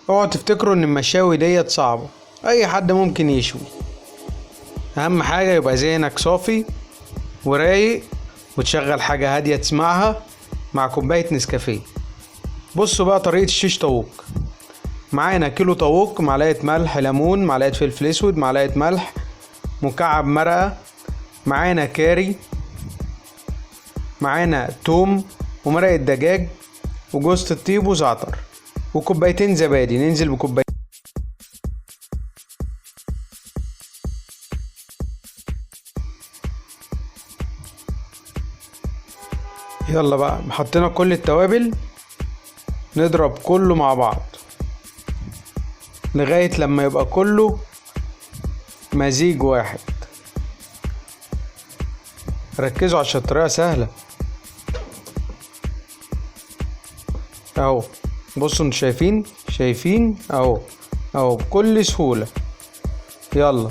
اوعوا تفتكروا ان المشاوي ديت صعبة، اي حد ممكن يشوي. اهم حاجة يبقى ذهنك صافي ورايق، وتشغل حاجة هادية تسمعها مع كوباية نسكافيه. بصوا بقى طريقة الشيش طاووق. معانا كيلو طاووق، معلقة ملح، ليمون، معلقة فلفل اسود، معلقة ملح، مكعب مرقة، معانا كاري، معانا توم ومرقة دجاج وجوزة الطيب وزعتر وكوبايتين زبادي. ننزل بكوبايتين. يلا بقى حطينا كل التوابل، نضرب كله مع بعض لغاية لما يبقى كله مزيج واحد. ركزوا عشان الطريقة سهلة اهو. بصوا انتوا شايفين اهو بكل سهولة. يلا